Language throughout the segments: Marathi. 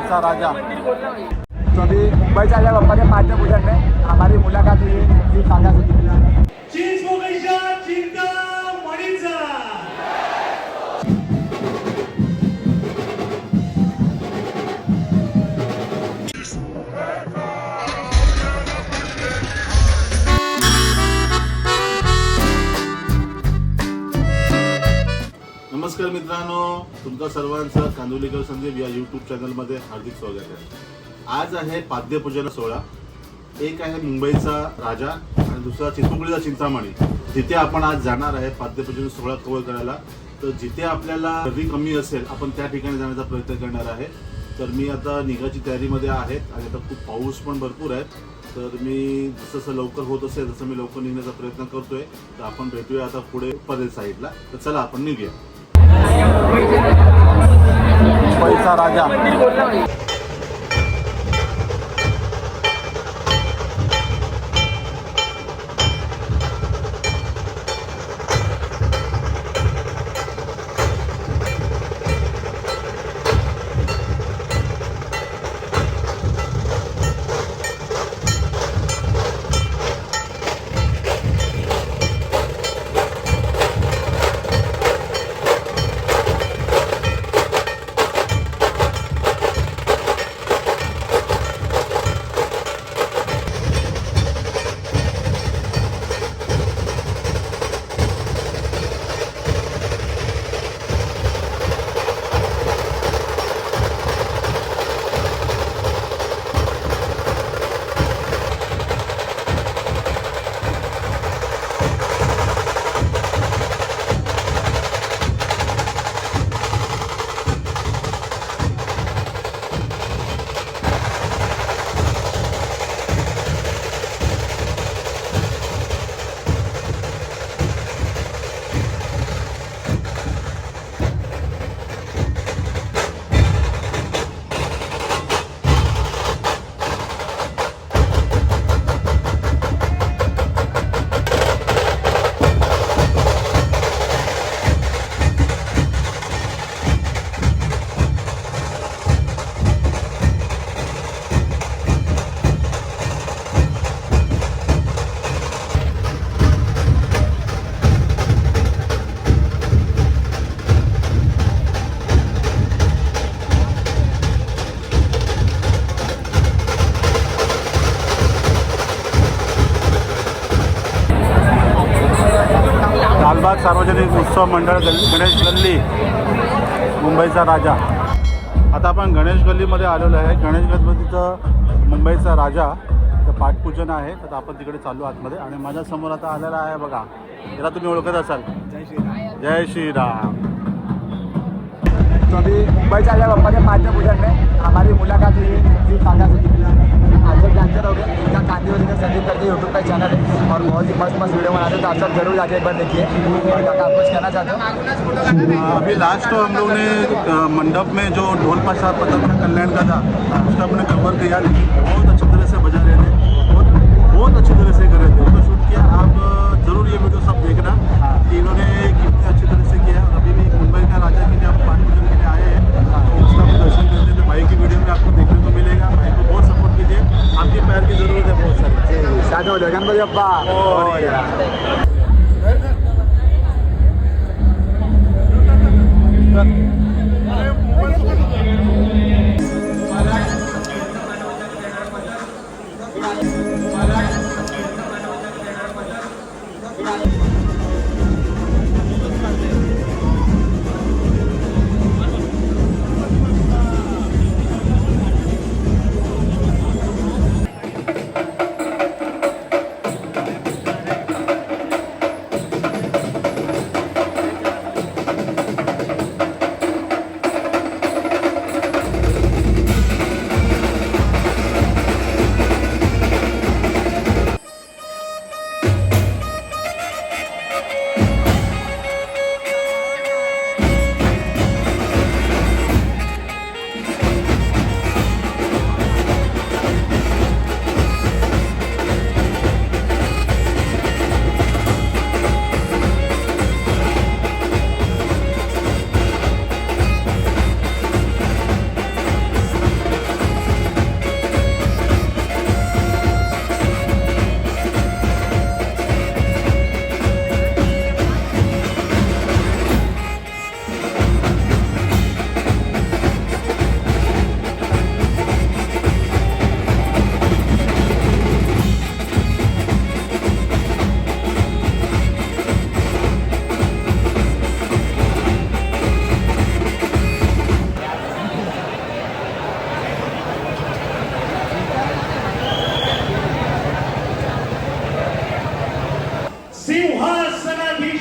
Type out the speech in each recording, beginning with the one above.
मुंबईचा राजा। तो अभी मुंबई से आया बाबा के पाद्य पूजन में हमारी मुलाकात हुई जी काका से। नमस्कार मित्रांनो, तुमचं सर्वांचं कांदुलीकर संदीप या यूट्यूब चॅनलमध्ये हार्दिक स्वागत आहे। आज आहे पाद्यपूजन सोहळा। एक आहे मुंबईचा राजा आणि दुसरा चिंचपोकळीचा चिंतामणी, जिथे आपण आज जाणार आहे पाद्यपूजन सोहळा कव्हर करायला। तर जिथे आपल्याला गर्दी कमी असेल आपण त्या ठिकाणी जाण्याचा प्रयत्न करणार आहे। तर मी आता निघायची तयारीमध्ये आहे आणि आता खूप पाऊस पण भरपूर आहे। तर मी जसं लवकर होत असेल तसं मी लवकर निघण्याचा प्रयत्न करतोय। तर आपण भेटूया आता पुढे परेल साईडला। तर चला आपण निघूया। मुंबईचा राजा। लालबाग सार्वजनिक उत्सव मंडळ गणेश गल्ली, मुंबईचा राजा। आता आपण गणेश गल्लीमध्ये आलेलो आहे। गणेश गणपतीचं मुंबईचा राजा तर पाठपूजन आहे। तर आपण तिकडे चालू आतमध्ये आणि माझ्यासमोर आता आलेला आहे बघा, याला तुम्ही ओळखत असाल, जय श्रीराम। तो अभी मुंबई से आया बाबा के पाद्य पूजन में हमारी मुलाकात हुई जी काका से। आप सब जानते रहोगे, इनका कांदुलीकर संदीप करके यूट्यूब का चैनल है और बहुत ही मस्त मस्त वीडियो बनाते हैं। तो आप सब जरूर जाके एक बार देखिए। और काका आप कुछ कहना चाहते हो? अभी लास्ट हम लोग ने मंडप में जो ढोल पाशा पतंग का कल्याण का था उसका हमने कवर किया, लेकिन बहुत अच्छी तरह से बजा रहे थे, बहुत अच्छी तरह से कर रहे थे, उसको शूट किया। आप ज़रूर ये वीडियो सब देखना कि इन्होंने कितने अच्छी तरह से किया। अभी भी मुंबई का राजा के लिए आप पाठपूजन के लिए आए हैं तो उसका भी दर्शन करते थे। भाई की वीडियो में आपको देखने को मिलेगा। भाई को बहुत सपोर्ट कीजिए, आपकी प्यार की ज़रूरत है बहुत सारी। साधु गणपति बाप्पा।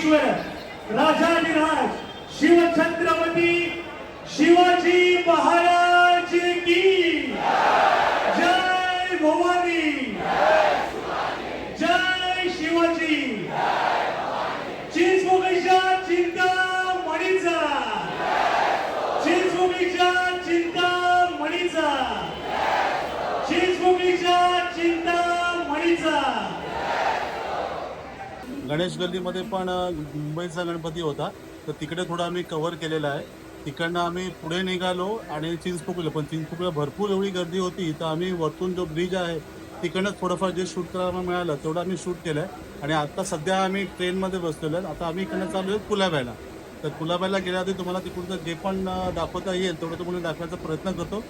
योगेश्वर राजाधिराज शिवछत्रपती शिवाजी महाराज की जय भवानी जय शिवाजी चिंचपोकळीच्या चिंतामणीचा चिंचपोकळीच्या चिंतामणीचा चिंचपोकळीच्या चिंतामणीचा गणेश गल्लीमध्ये पण मुंबईचा गणपती होता, तर तिकडे थोडं आम्ही कव्हर केलेलं आहे. तिकडनं आम्ही पुढे निघालो आणि चिंचपोकळीला, पण चिंचपोकळीला भरपूर एवढी गर्दी होती, तर आम्ही वरतून जो ब्रिज आहे तिकडनंच थोडंफार जे शूट करायला मिळालं तेवढं आम्ही शूट केलं आहे. आणि आता सध्या आम्ही ट्रेनमध्ये बसलेलो आहे. आता आम्ही इकडनं चालू आहे कुलाब्याला. तर कुलाब्याला गेल्याआधी तुम्हाला तिकडचं जे पण दाखवता येईल तेवढं तुम्हाला दाखवायचा प्रयत्न करतो.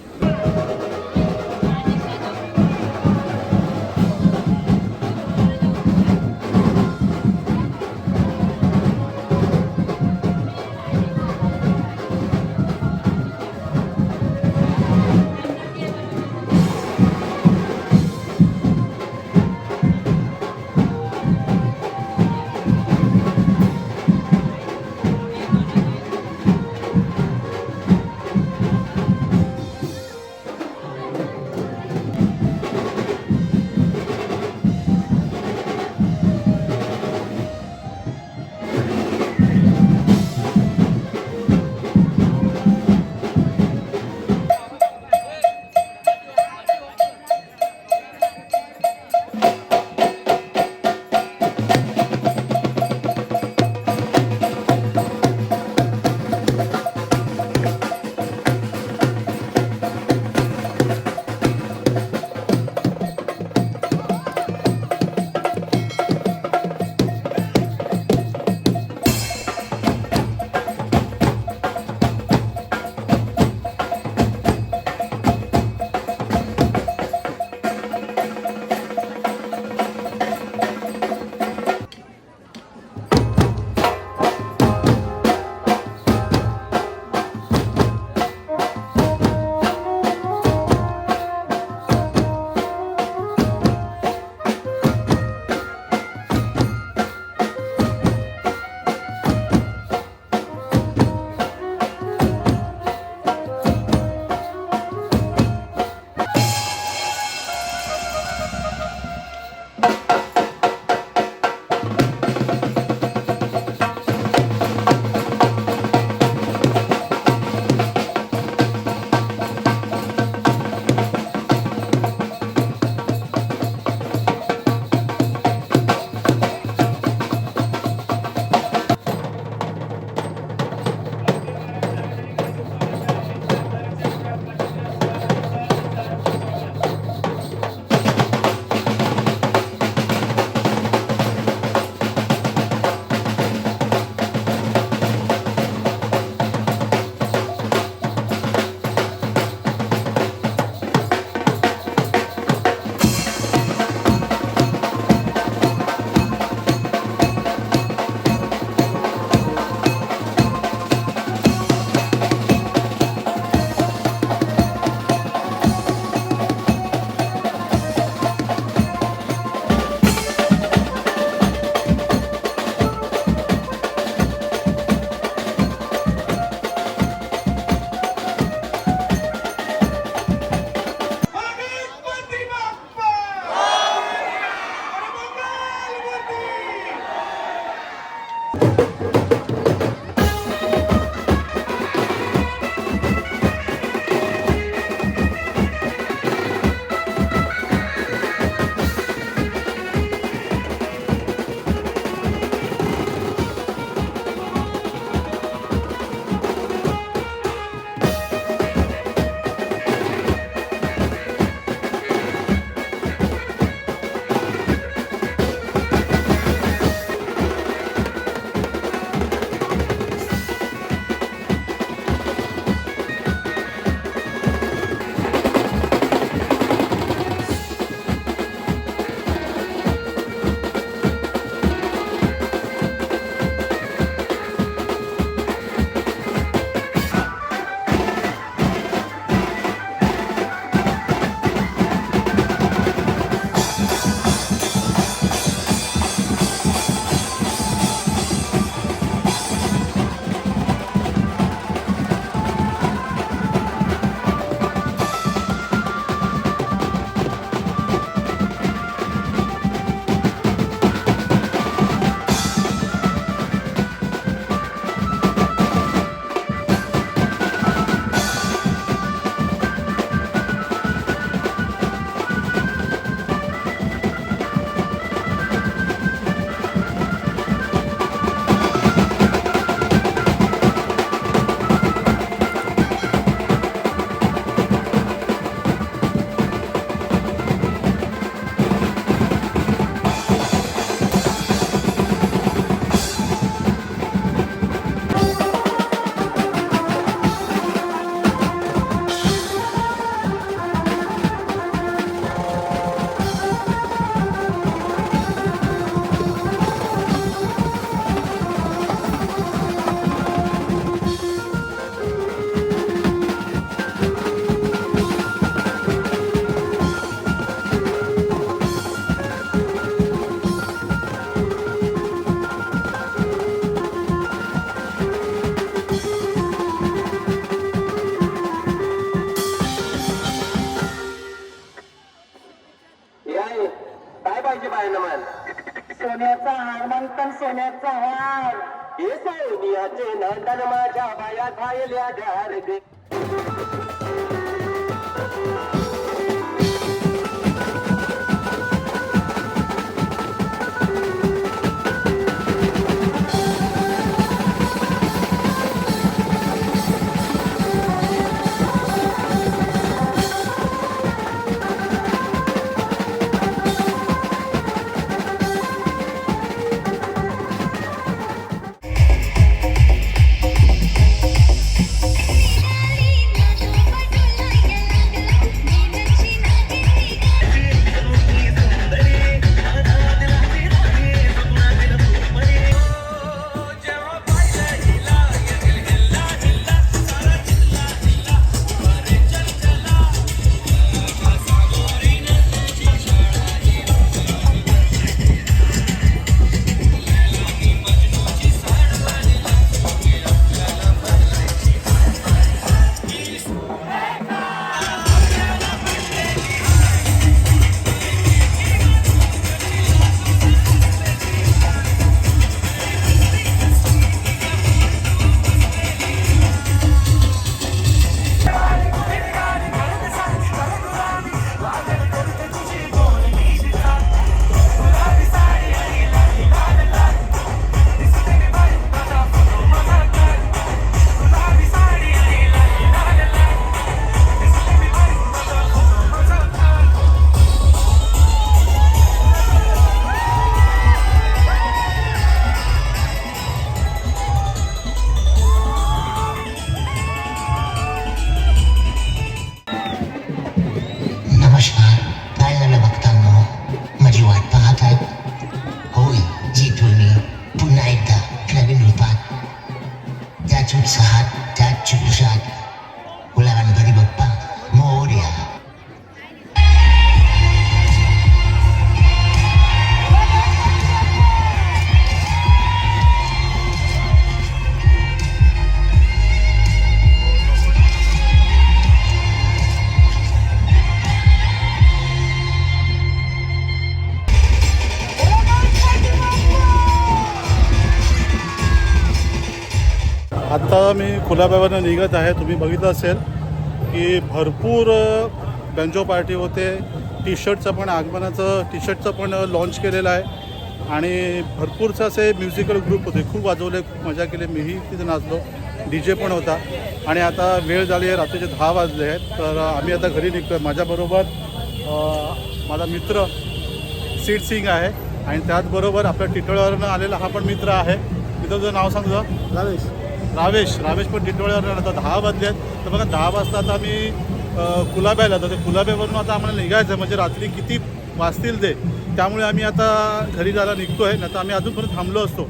काय पाहिजे बायनं म्हण सोन्याचा हार म्हणतात सोन्याचा हार हे सोनियाचे नंदन माझ्या बाया घायल्या द्यार गे नमस्कार, काय झालं भक्तांनो? माझी वाट पाहत आहेत? होय, येतोय मी पुन्हा एकदा नवीन रूपात, त्याच उत्साहात, त्याच जुलुसात. बोला गणपती बाप्पा मोरया. आत्ता मी कुलाब्यावरनं निघत आहे. तुम्ही बघितलं असेल की भरपूर बँजो पार्टी होते. टी शर्टचं पण आगमनाचं टी शर्टचं पण लॉन्च केलेलं आहे आणि भरपूरचे असे म्युझिकल ग्रुप होते. खूप वाजवले, खूप मजा केली. मीही तिथे नाचलो. डी जे पण होता आणि आता वेळ झाली आहे, रात्रीचे 10 वाजले आहेत. तर आम्ही आता घरी निघतो आहे. माझ्याबरोबर माझा मित्र सीड सिंग आहे आणि त्याचबरोबर आपल्या टिटोळ्यावरनं आलेला हा पण मित्र आहे. मित्राचं नाव सांगतो. रावेश पण टिटोळ्यावर आता 10 वाजले आहेत. तर बघा 10 वाजता आता आम्ही कुलाब्याला तर ते कुलाब्यावरून आता आम्हाला निघायचं आहे. म्हणजे रात्री किती वाजतील ते, त्यामुळे आम्ही आता घरी जायला निघतो आहे. नाही तर आम्ही अजूनपर्यंत थांबलो असतो.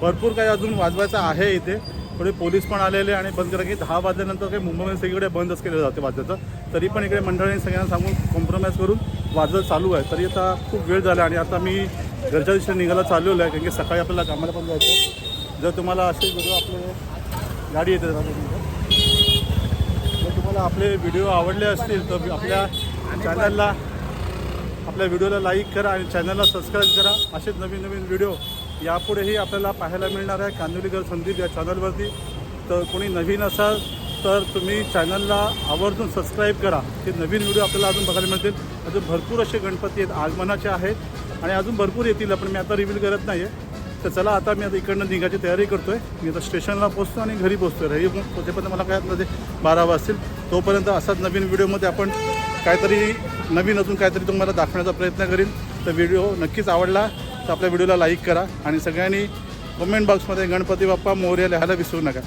भरपूर काही अजून वाजवायचं आहे इथे. थोडे पोलीस पण आलेले आणि बंद करा की 10 वाजल्यानंतर काही मुंबईमध्ये सगळीकडे बंदच केलं जाते वाजवायचं. तरी पण इकडे मंडळींनी सगळ्यांना सांगून कॉम्प्रोमाइज करून वाजत चालू आहे. तरी आता खूप वेळ झाला आणि आता मी घरच्या दिवशी निघायला चाललेलो आहे, कारण की सकाळी आपल्याला कामाला पण जायचं. जर तुम्हाला असे व्हिडिओ आपले गाडी येते जर तुम्हाला आपले व्हिडिओ आवडले असतील तर आपल्या चॅनलला आपल्या व्हिडिओला लाईक करा आणि चॅनलला सबस्क्राईब करा. असेच नवीन नवीन व्हिडिओ यापुढेही आपल्याला पाहायला मिळणार आहे कांदिवलीकर संदीप या चॅनलवरती. तर कोणी नवीन असाल तर तुम्ही चॅनलला आवर्जून सबस्क्राईब करा. हे नवीन व्हिडिओ आपल्याला अजून बघायला मिळतील. अजून भरपूर असे गणपती आहेत, आगमनाचे आहेत आणि अजून भरपूर येतील, पण मी आता रिव्हील करत नाही आहे. तर चला आता मी आता इकडनं निघायची तयारी करतो आहे. मी आता स्टेशनला पोचतो आणि घरी पोचतो. रही पोचेपर्यंत मला काय म्हणजे 12 वाजतील. तोपर्यंत असाच नवीन व्हिडिओमध्ये आपण काहीतरी नवीन अजून काहीतरी तुम्हाला दाखवण्याचा प्रयत्न करीन. तर व्हिडिओ नक्कीच आवडला तर आपल्या व्हिडिओला लाईक करा आणि सगळ्यांनी कमेंट बॉक्समध्ये गणपती बाप्पा मोरया लिहायला विसरू नका.